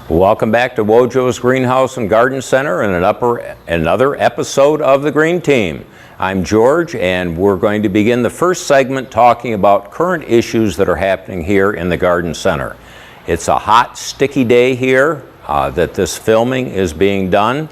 Welcome back to Wojo's Greenhouse and Garden Center and another episode of the Green Team. I'm George, and we're going to begin the first segment talking about current issues that are happening here in the Garden Center. It's a hot, sticky day here that this filming is being done.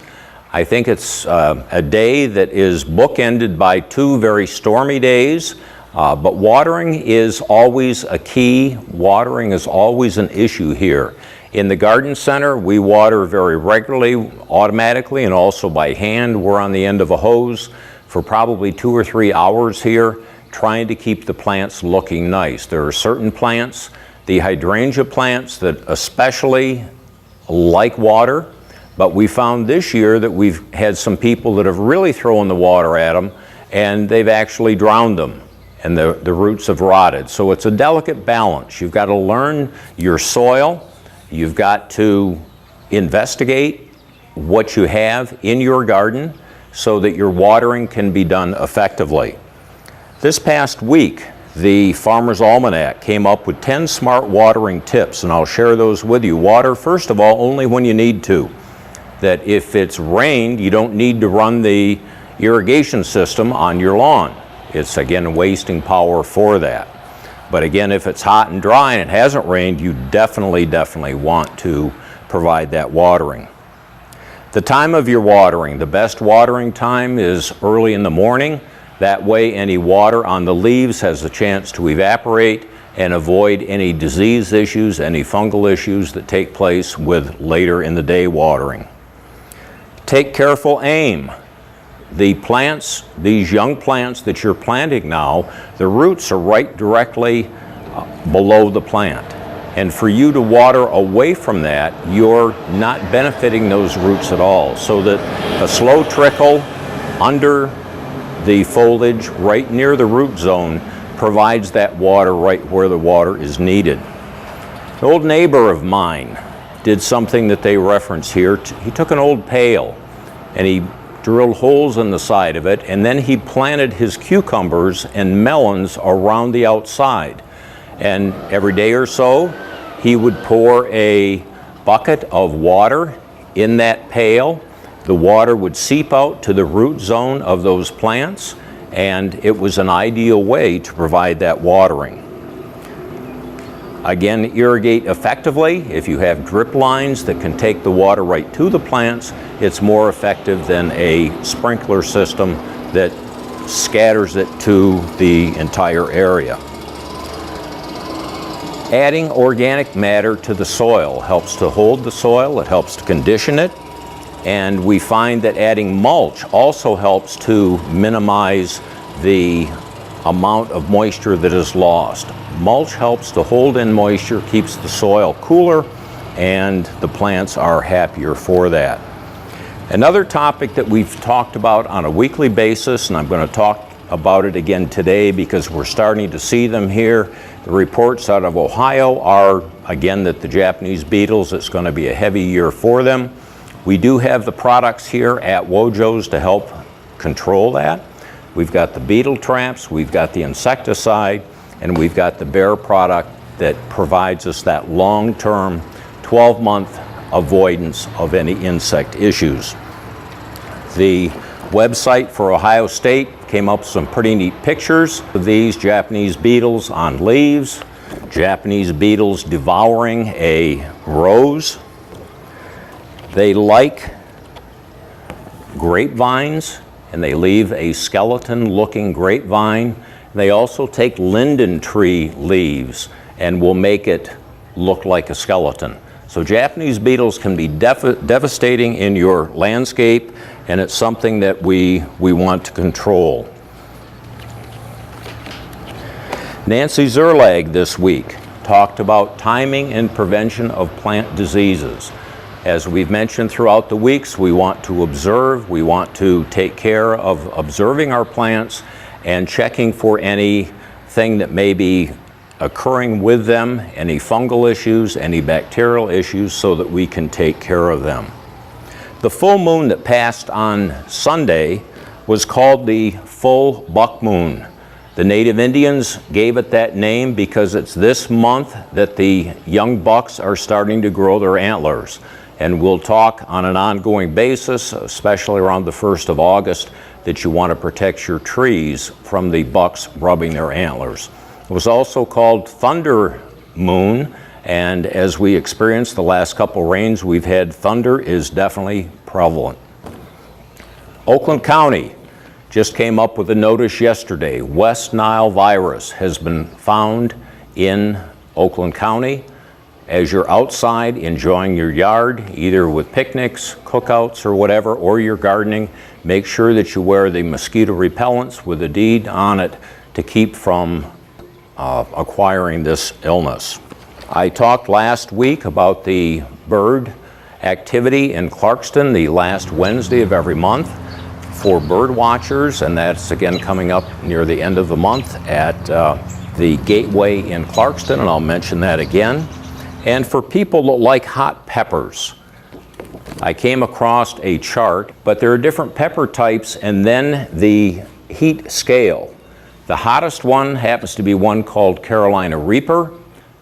I think it's a day that is bookended by two very stormy days, but watering is always a key. Watering is always an issue here. In the Garden Center, we water very regularly, automatically, and also by hand. We're on the end of a hose for probably 2 or 3 hours here, trying to keep the plants looking nice. There are certain plants, the hydrangea plants, that especially like water, but we found this year that we've had some people that have really thrown the water at them, and they've actually drowned them, and the roots have rotted. So it's a delicate balance. You've got to learn your soil. You've got to investigate what you have in your garden so that your watering can be done effectively. This past week, the Farmer's Almanac came up with 10 smart watering tips, and I'll share those with you. Water, first of all, only when you need to. That if it's rained, you don't need to run the irrigation system on your lawn. It's, again, wasting power for that. But again, if it's hot and dry and it hasn't rained, you definitely want to provide that watering. The time of your watering, the best watering time is early in the morning. That way any water on the leaves has a chance to evaporate and avoid any disease issues, any fungal issues that take place with later in the day watering. Take careful aim. The plants, these young plants that you're planting now, the roots are right directly below the plant. And for you to water away from that, you're not benefiting those roots at all. So that a slow trickle under the foliage right near the root zone provides that water right where the water is needed. An old neighbor of mine did something that they reference here. He took an old pail and he drilled holes in the side of it, and then he planted his cucumbers and melons around the outside. And every day or so, he would pour a bucket of water in that pail. The water would seep out to the root zone of those plants, and it was an ideal way to provide that watering. Again, irrigate effectively. If you have drip lines that can take the water right to the plants, it's more effective than a sprinkler system that scatters it to the entire area. Adding organic matter to the soil helps to hold the soil, it helps to condition it, and we find that adding mulch also helps to minimize the amount of moisture that is lost. Mulch helps to hold in moisture, keeps the soil cooler, and the plants are happier for that. Another topic that we've talked about on a weekly basis, and I'm going to talk about it again today because we're starting to see them here. The reports out of Ohio are, again, that the Japanese beetles, it's going to be a heavy year for them. We do have the products here at Wojo's to help control that. We've got the beetle traps, we've got the insecticide, and we've got the Bear product that provides us that long-term 12-month avoidance of any insect issues. The website for Ohio State came up with some pretty neat pictures of these Japanese beetles on leaves, Japanese beetles devouring a rose. They like grapevines, and they leave a skeleton-looking grapevine. They also take linden tree leaves and will make it look like a skeleton. So Japanese beetles can be devastating in your landscape, and it's something that we want to control. Nancy Zerlag this week talked about timing and prevention of plant diseases. As we've mentioned throughout the weeks, we want to observe, we want to take care of observing our plants and checking for anything that may be occurring with them, any fungal issues, any bacterial issues, so that we can take care of them. The full moon that passed on Sunday was called the full buck moon. The native Indians gave it that name because it's this month that the young bucks are starting to grow their antlers. And we'll talk on an ongoing basis, especially around the 1st of August, that you want to protect your trees from the bucks rubbing their antlers. It was also called Thunder Moon, and as we experienced the last couple rains we've had, thunder is definitely prevalent. Oakland County just came up with a notice yesterday. West Nile virus has been found in Oakland County. As you're outside enjoying your yard, either with picnics, cookouts, or whatever, or you're gardening, make sure that you wear the mosquito repellents with a deed on it to keep from acquiring this illness. I talked last week about the bird activity in Clarkston the last Wednesday of every month for bird watchers, and that's again coming up near the end of the month at the Gateway in Clarkston, and I'll mention that again. And for people that like hot peppers, I came across a chart, but there are different pepper types and then the heat scale. The hottest one happens to be one called Carolina Reaper.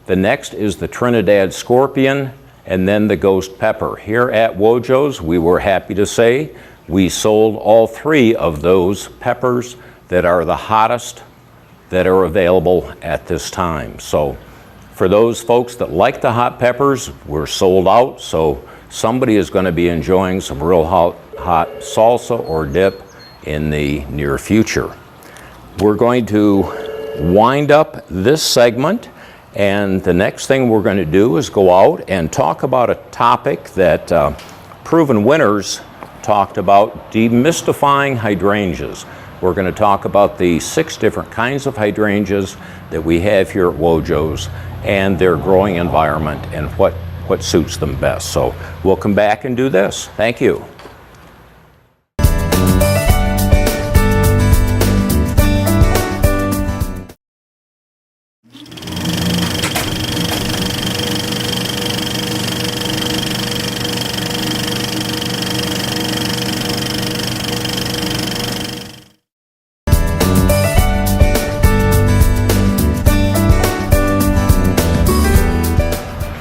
The next is the Trinidad Scorpion, and then the Ghost Pepper. Here at Wojo's, we were happy to say we sold all 3 of those peppers that are the hottest that are available at this time. So for those folks that like the hot peppers, we're sold out, so somebody is going to be enjoying some real hot salsa or dip in the near future. We're going to wind up this segment, and the next thing we're going to do is go out and talk about a topic that Proven Winners talked about, demystifying hydrangeas. We're going to talk about the 6 different kinds of hydrangeas that we have here at Wojo's and their growing environment and what suits them best. So we'll come back and do this. Thank you.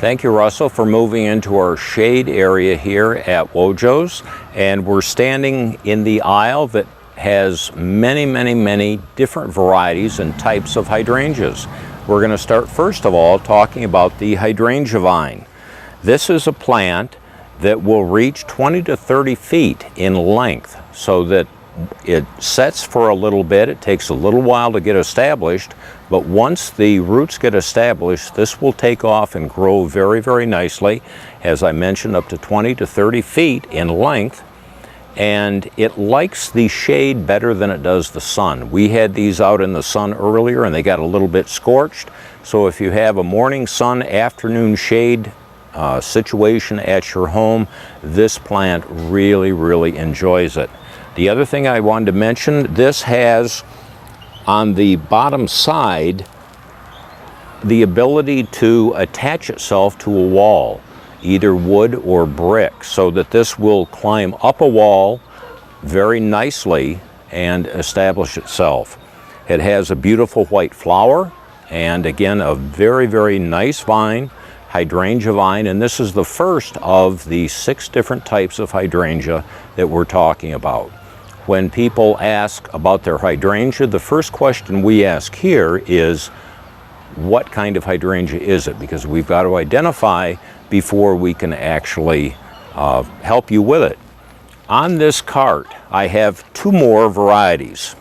Thank you, Russell, for moving into our shade area here at Wojo's. And we're standing in the aisle that has many different varieties and types of hydrangeas. We're going to start first of all talking about the hydrangea vine. This is a plant that will reach 20 to 30 feet in length, so that it sets for a little bit. It takes a little while to get established, but once the roots get established, this will take off and grow very nicely. As I mentioned, up to 20 to 30 feet in length, and it likes the shade better than it does the sun. We had these out in the sun earlier and they got a little bit scorched, so if you have a morning sun, afternoon shade situation at your home, this plant really enjoys it. The other thing I wanted to mention, this has on the bottom side the ability to attach itself to a wall, either wood or brick, so that this will climb up a wall very nicely and establish itself. It has a beautiful white flower, and again a very nice vine, hydrangea vine, and this is the first of the 6 different types of hydrangea that we're talking about. When people ask about their hydrangea, the first question we ask here is, what kind of hydrangea is it? Because we've got to identify before we can actually help you with it. On this cart, I have 2 more varieties.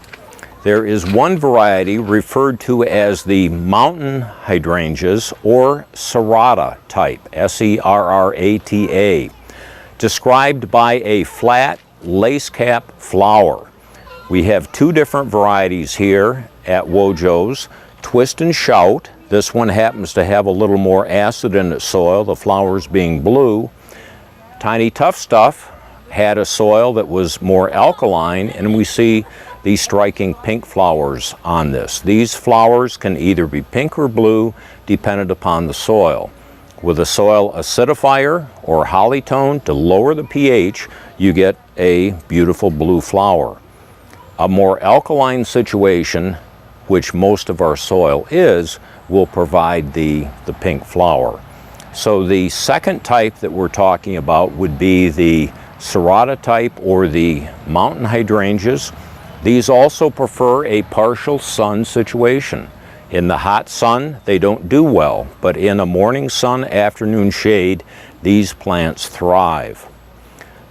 There is one variety referred to as the mountain hydrangeas, or serrata type, S-E-R-R-A-T-A, described by a flat lace cap flower. We have 2 different varieties here at Wojo's. Twist and Shout. This one happens to have a little more acid in its soil, the flowers being blue. Tiny Tough Stuff had a soil that was more alkaline, and we see these striking pink flowers on this. These flowers can either be pink or blue dependent upon the soil. With a soil acidifier or holly tone to lower the pH, you get a beautiful blue flower. A more alkaline situation, which most of our soil is, will provide the pink flower. So the second type that we're talking about would be the serrata type or the mountain hydrangeas. These also prefer a partial sun situation. In the hot sun, they don't do well, but in a morning sun, afternoon shade, these plants thrive.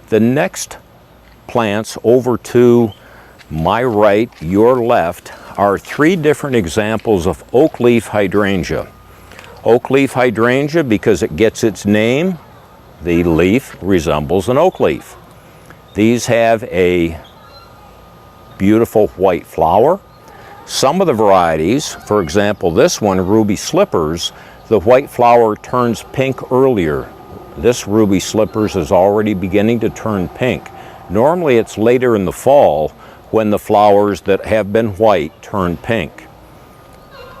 The next plants over to my right, your left, are three different examples of oak leaf hydrangea. Oak leaf hydrangea because it gets its name, the leaf resembles an oak leaf. These have a beautiful white flower. Some of the varieties, for example this one, Ruby Slippers, the white flower turns pink earlier. This Ruby Slippers is already beginning to turn pink. Normally it's later in the fall when the flowers that have been white turn pink.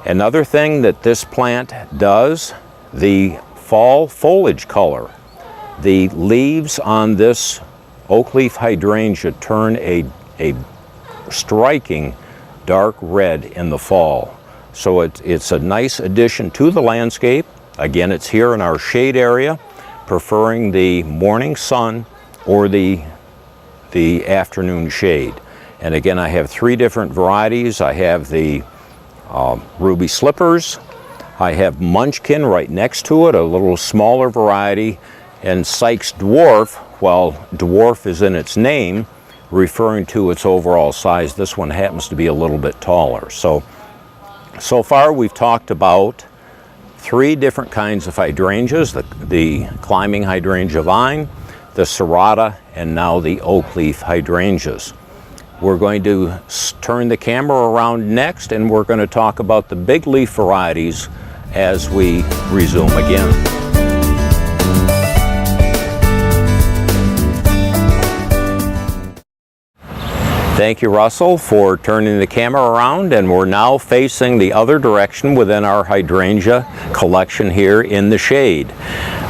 Another thing that this plant does, the fall foliage color. The leaves on this oak leaf hydrangea turn a striking dark red in the fall. So it's a nice addition to the landscape. Again, it's here in our shade area, preferring the morning sun or the afternoon shade. And again, I have three different varieties. I have the Ruby Slippers, I have Munchkin right next to it, a little smaller variety, and Sykes Dwarf. Well, dwarf is in its name, referring to its overall size. This one happens to be a little bit taller. So far we've talked about three different kinds of hydrangeas, the climbing hydrangea vine, the serrata, and now the oak leaf hydrangeas. We're going to turn the camera around next, and we're going to talk about the big leaf varieties as we resume again. Thank you, Russell, for turning the camera around, and we're now facing the other direction within our hydrangea collection here in the shade.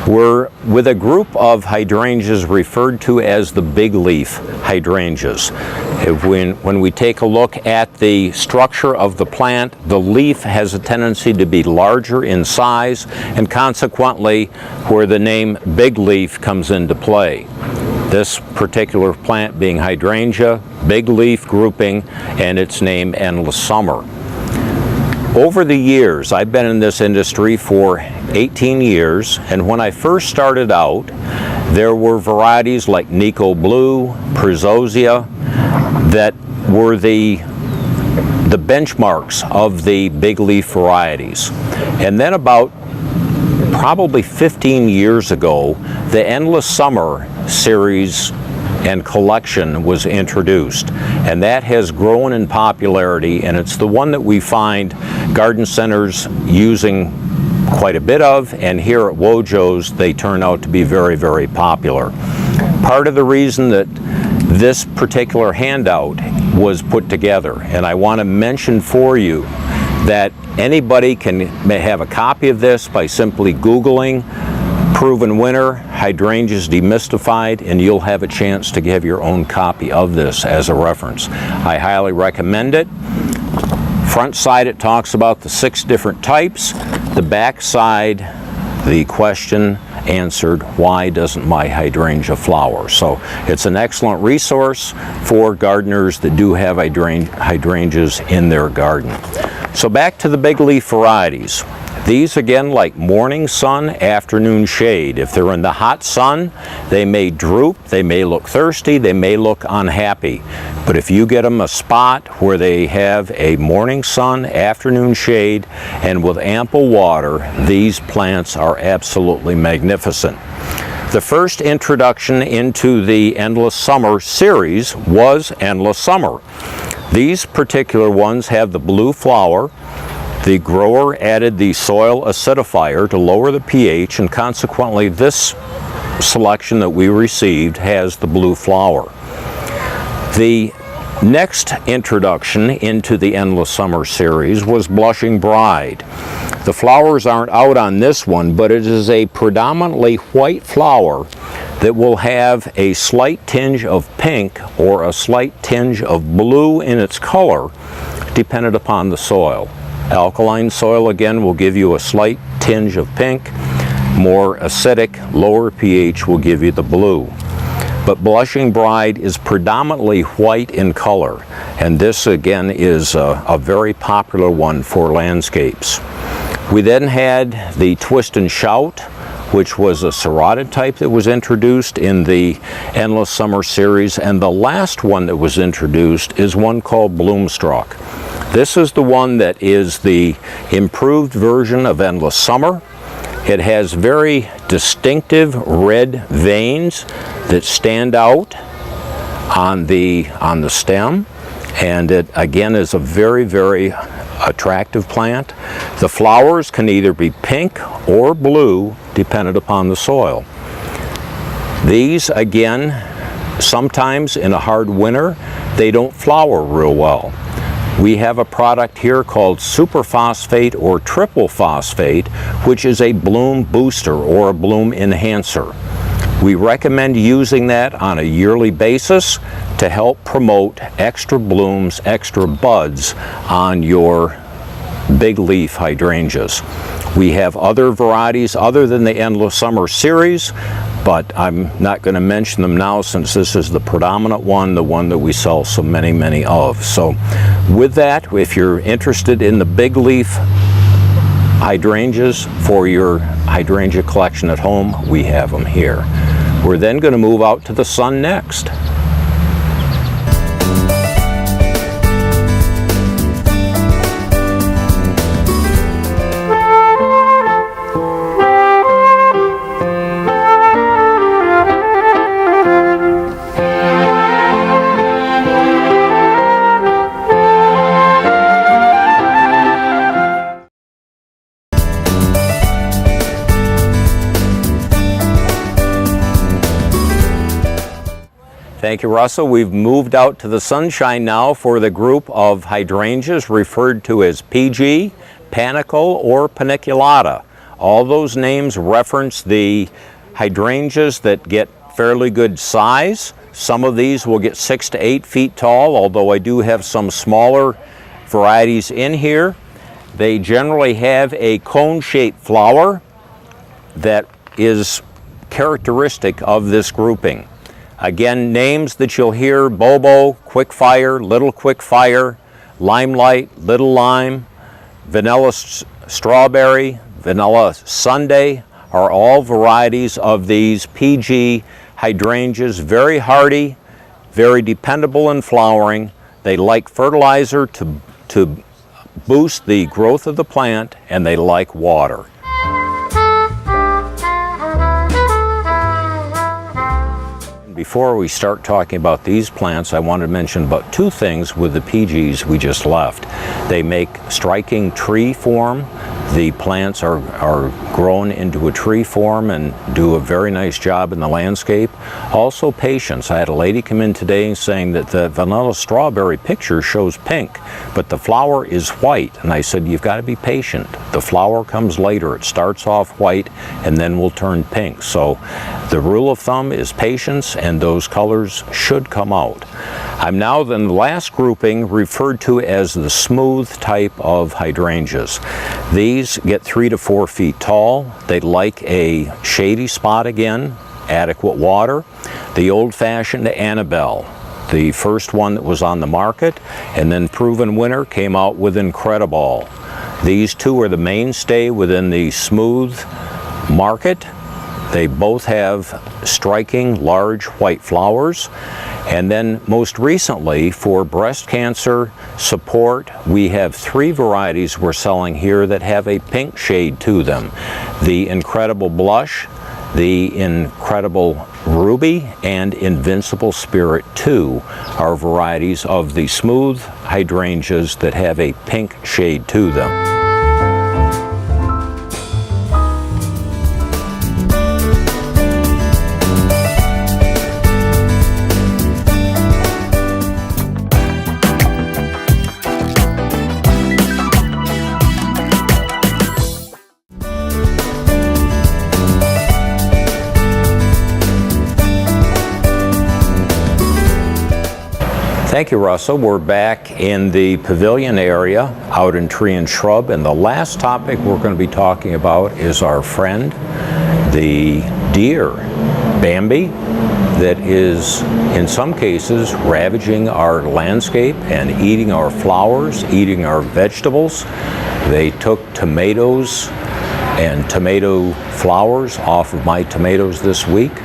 We're with a group of hydrangeas referred to as the big leaf hydrangeas. When we take a look at the structure of the plant, the leaf has a tendency to be larger in size, and consequently where the name big leaf comes into play. This particular plant being hydrangea, big leaf grouping, and its name Endless Summer. Over the years, I've been in this industry for 18 years, and when I first started out, there were varieties like Nico Blue, Prizosia, that were the benchmarks of the big leaf varieties. And then about probably 15 years ago, the Endless Summer series and collection was introduced, and that has grown in popularity, and it's the one that we find garden centers using quite a bit of, and here at Wojo's they turn out to be very, very popular. Part of the reason that this particular handout was put together, and I want to mention for you that anybody may have a copy of this by simply Googling Proven Winner Hydrangeas Demystified, and you'll have a chance to have your own copy of this as a reference. I highly recommend it. Front side, it talks about the 6 different types. The back side, the question answered, why doesn't my hydrangea flower? So it's an excellent resource for gardeners that do have hydrangeas in their garden. So back to the big leaf varieties. These again, like morning sun, afternoon shade. If they're in the hot sun, they may droop, they may look thirsty, they may look unhappy. But if you get them a spot where they have a morning sun, afternoon shade, and with ample water, these plants are absolutely magnificent. The first introduction into the Endless Summer series was Endless Summer. These particular ones have the blue flower. The grower added the soil acidifier to lower the pH, and consequently this selection that we received has the blue flower. The next introduction into the Endless Summer series was Blushing Bride. The flowers aren't out on this one, but it is a predominantly white flower that will have a slight tinge of pink or a slight tinge of blue in its color dependent upon the soil. Alkaline soil again will give you a slight tinge of pink. More acidic, lower pH will give you the blue. But Blushing Bride is predominantly white in color, and this again is a very popular one for landscapes. We then had the Twist and Shout, which was a serrated type that was introduced in the Endless Summer series, and the last one that was introduced is one called Bloomstruck. This is the one that is the improved version of Endless Summer. It has very distinctive red veins that stand out on the stem, and it again is a very, very attractive plant. The flowers can either be pink or blue dependent upon the soil. These again, sometimes in a hard winter, they don't flower real well. We have a product here called superphosphate or triple phosphate, which is a bloom booster or a bloom enhancer. We recommend using that on a yearly basis to help promote extra blooms, extra buds on your big leaf hydrangeas. We have other varieties other than the Endless Summer series, but I'm not going to mention them now since this is the predominant one, the one that we sell so many of. So with that, if you're interested in the big leaf hydrangeas for your hydrangea collection at home, we have them here. We're then going to move out to the sun next. Thank you, Russell. We've moved out to the sunshine now for the group of hydrangeas referred to as PG, Panicle, or Paniculata. All those names reference the hydrangeas that get fairly good size. Some of these will get 6 to 8 feet tall, although I do have some smaller varieties in here. They generally have a cone-shaped flower that is characteristic of this grouping. Again, names that you'll hear: Bobo, Quickfire, Little Quickfire, Limelight, Little Lime, Vanilla Strawberry, Vanilla Sundae are all varieties of these PG hydrangeas. Very hardy, very dependable in flowering. They like fertilizer to boost the growth of the plant, and they like water. Before we start talking about these plants, I want to mention about 2 things with the PGs we just left. They make striking tree form. The plants are grown into a tree form and do a very nice job in the landscape. Also patience. I had a lady come in today saying that the vanilla strawberry picture shows pink, but the flower is white. And I said, you've got to be patient. The flower comes later. It starts off white and then will turn pink. So the rule of thumb is patience, and those colors should come out. I'm now in the last grouping referred to as the smooth type of hydrangeas. These get 3 to 4 feet tall. They like a shady spot again, adequate water. The old-fashioned Annabelle, the first one that was on the market, and then Proven Winner came out with Incredible. These 2 are the mainstay within the smooth market. They both have striking large white flowers. And then most recently, for breast cancer support, we have 3 varieties we're selling here that have a pink shade to them. The Incredible Blush, the Incredible Ruby, and Invincible Spirit 2 are varieties of the smooth hydrangeas that have a pink shade to them. Thank you, Russell. We're back in the pavilion area out in Tree and Shrub, and the last topic we're going to be talking about is our friend, the deer, Bambi, that is in some cases ravaging our landscape and eating our flowers, eating our vegetables. They took tomatoes and tomato flowers off of my tomatoes this week.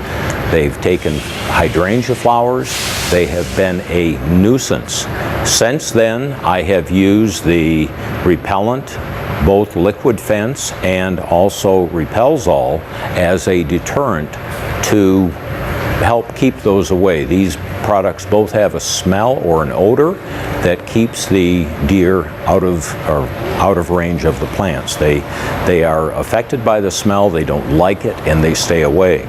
They've taken hydrangea flowers. They have been a nuisance. Since then, I have used the repellent, both liquid fence and also Repellzol, as a deterrent to help keep those away. These products both have a smell or an odor that keeps the deer out of range of the plants. They are affected by the smell, they don't like it, and they stay away.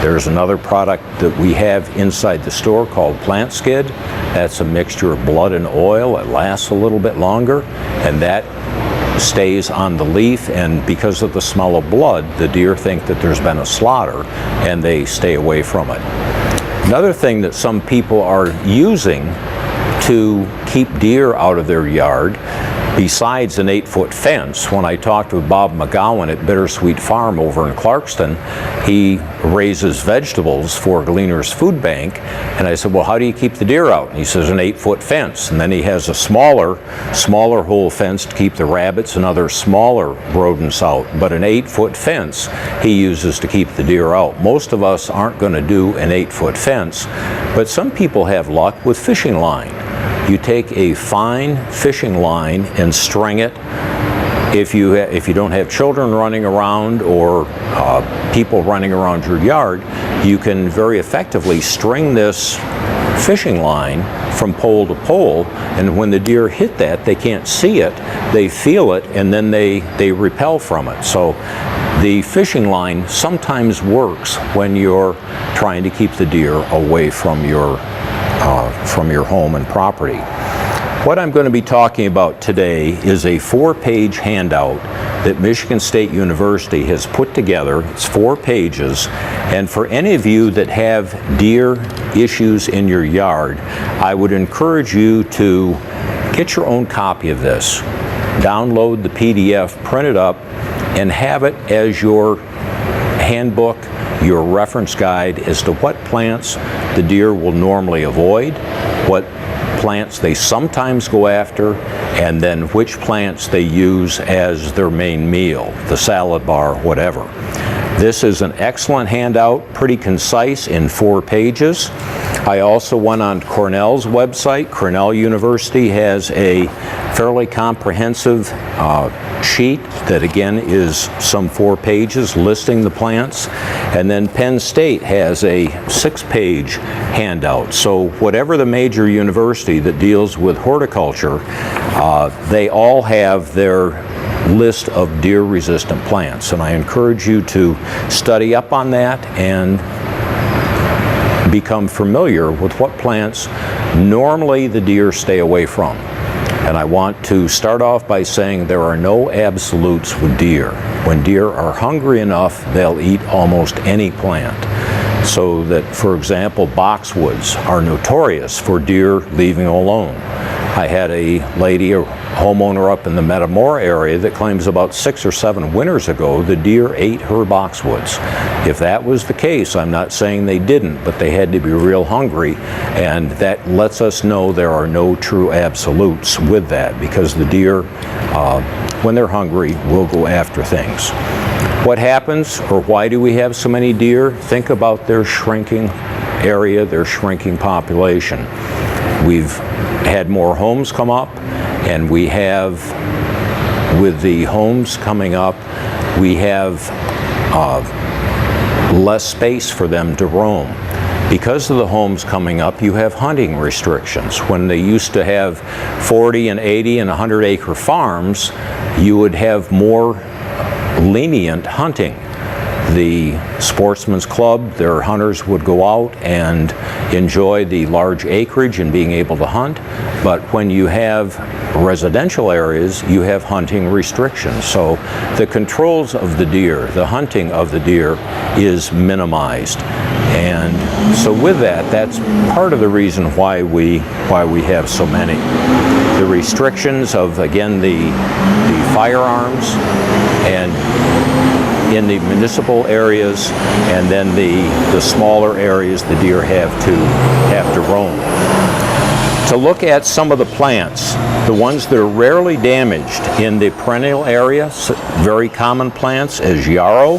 There's another product that we have inside the store called Plant Skid. That's a mixture of blood and oil. It lasts a little bit longer, and that stays on the leaf, and because of the smell of blood, the deer think that there's been a slaughter and they stay away from it. Another thing that some people are using to keep deer out of their yard, besides an 8-foot fence, when I talked with Bob McGowan at Bittersweet Farm over in Clarkston, he raises vegetables for Gleaner's Food Bank, and I said, well, how do you keep the deer out? And he says, an 8-foot fence, and then he has a smaller whole fence to keep the rabbits and other smaller rodents out, but an 8-foot fence he uses to keep the deer out. Most of us aren't going to do an 8-foot fence, but some people have luck with fishing line. You take a fine fishing line and string it. If you don't have children running around or people running around your yard, you can very effectively string this fishing line from pole to pole, and when the deer hit that, they can't see it, they feel it, and then they repel from it. So the fishing line sometimes works when you're trying to keep the deer away from your home and property. What I'm going to be talking about today is a 4-page handout that Michigan State University has put together. It's 4 pages, and for any of you that have deer issues in your yard, I would encourage you to get your own copy of this. Download the PDF, print it up, and have it as your handbook, your reference guide as to what plants the deer will normally avoid, what plants they sometimes go after, and then which plants they use as their main meal, the salad bar, whatever. This is an excellent handout, pretty concise in 4 pages. I also went on Cornell's website. Cornell University has a fairly comprehensive sheet that again is some 4 pages listing the plants, and then Penn State has a 6-page handout. So whatever the major university that deals with horticulture, they all have their list of deer resistant plants, and I encourage you to study up on that and become familiar with what plants normally the deer stay away from. And I want to start off by saying there are no absolutes with deer. When deer are hungry enough, they'll eat almost any plant. So that, for example, boxwoods are notorious for deer leaving alone. I had a lady, a homeowner up in the Metamora area, that claims about 6 or 7 winters ago the deer ate her boxwoods. If that was the case, I'm not saying they didn't, but they had to be real hungry, and that lets us know there are no true absolutes with that, because the deer, when they're hungry, will go after things. What happens, or why do we have so many deer? Think about their shrinking area, their shrinking population. We've had more homes come up, and we have, with the homes coming up, we have less space for them to roam. Because of the homes coming up, you have hunting restrictions. When they used to have 40 and 80 and 100 acre farms, you would have more lenient hunting. The sportsman's club, their hunters would go out and enjoy the large acreage and being able to hunt, but when you have residential areas, you have hunting restrictions. So the controls of the deer, the hunting of the deer is minimized. And so with that, that's part of the reason why we have so many. The restrictions of, again, the firearms and in the municipal areas, and then the smaller areas the deer have to roam. To look at some of the plants, the ones that are rarely damaged in the perennial area, very common plants as yarrow,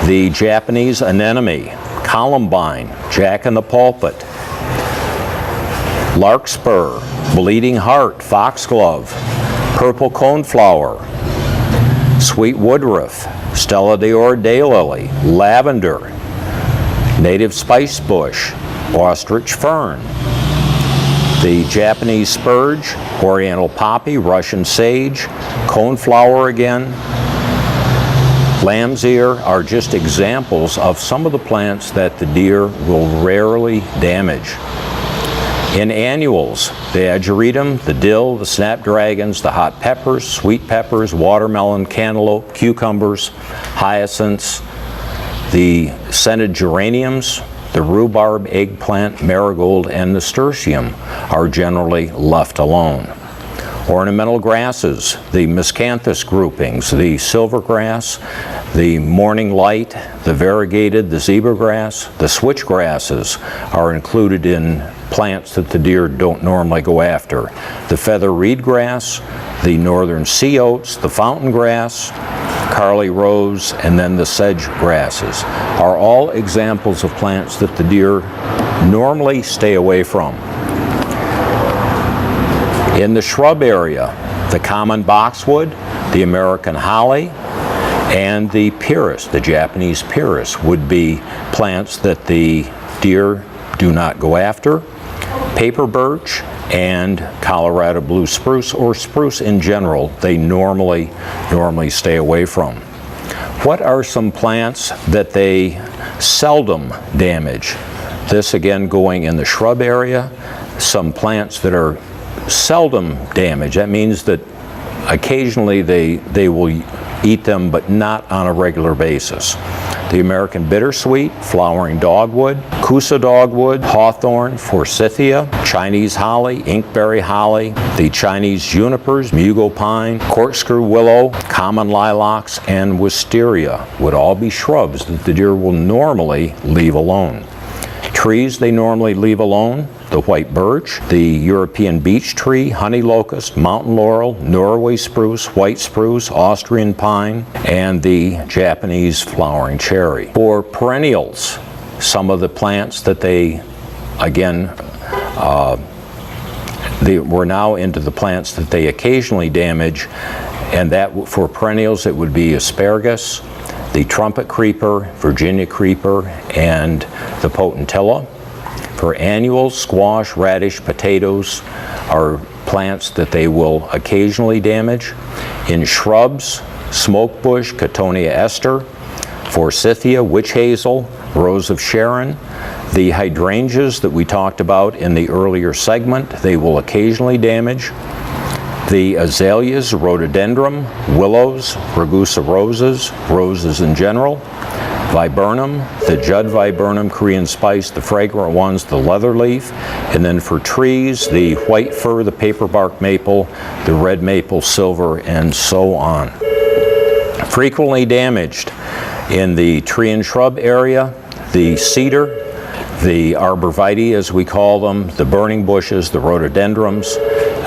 the Japanese anemone, columbine, jack-in-the-pulpit, larkspur, bleeding heart, foxglove, purple coneflower, sweet woodruff, Stella d'Or daylily, lavender, native spice bush, ostrich fern, the Japanese spurge, oriental poppy, Russian sage, coneflower again, lamb's ear are just examples of some of the plants that the deer will rarely damage. In annuals, the ageritum, the dill, the snapdragons, the hot peppers, sweet peppers, watermelon, cantaloupe, cucumbers, hyacinths, the scented geraniums, the rhubarb, eggplant, marigold, and nasturtium are generally left alone. Ornamental grasses, the miscanthus groupings, the silvergrass, the morning light, the variegated, the zebra grass, the switch grasses are included in plants that the deer don't normally go after. The feather reed grass, the northern sea oats, the fountain grass, Carly rose, and then the sedge grasses are all examples of plants that the deer normally stay away from. In the shrub area, the common boxwood, the American holly, and the pyrrhus, the Japanese pyrrhus, would be plants that the deer do not go after. Paper birch and Colorado blue spruce, or spruce in general, they normally stay away from. What are some plants that they seldom damage? This again going in the shrub area. Some plants that are seldom damaged, that means that occasionally they will eat them, but not on a regular basis. The American bittersweet, flowering dogwood, Coosa dogwood, hawthorn, forsythia, Chinese holly, inkberry holly, the Chinese junipers, mugo pine, corkscrew willow, common lilacs, and wisteria would all be shrubs that the deer will normally leave alone. Trees they normally leave alone: the white birch, the European beech tree, honey locust, mountain laurel, Norway spruce, white spruce, Austrian pine, and the Japanese flowering cherry. For perennials, some of the plants that they, again, we're now into the plants that they occasionally damage, and that for perennials it would be asparagus, the trumpet creeper, Virginia creeper, and the potentilla. For annuals, squash, radish, potatoes are plants that they will occasionally damage. In shrubs, smokebush, Cattonia ester, forsythia, witch hazel, rose of Sharon, the hydrangeas that we talked about in the earlier segment, they will occasionally damage. The azaleas, rhododendron, willows, ragusa roses, roses in general, viburnum, the Judd viburnum, Korean spice, the fragrant ones, the leatherleaf, and then for trees, the white fir, the paperbark maple, the red maple, silver, and so on. Frequently damaged in the tree and shrub area, the cedar, the arborvitae as we call them, the burning bushes, the rhododendrons,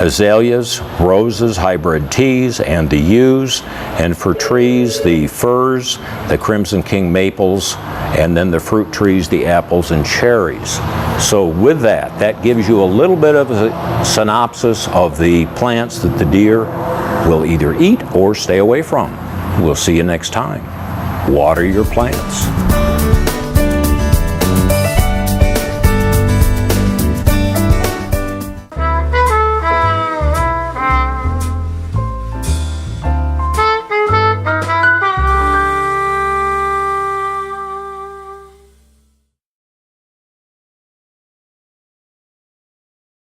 azaleas, roses, hybrid teas, and the yews, and for trees, the firs, the crimson king maples, and then the fruit trees, the apples and cherries. So with that, that gives you a little bit of a synopsis of the plants that the deer will either eat or stay away from. We'll see you next time. Water your plants.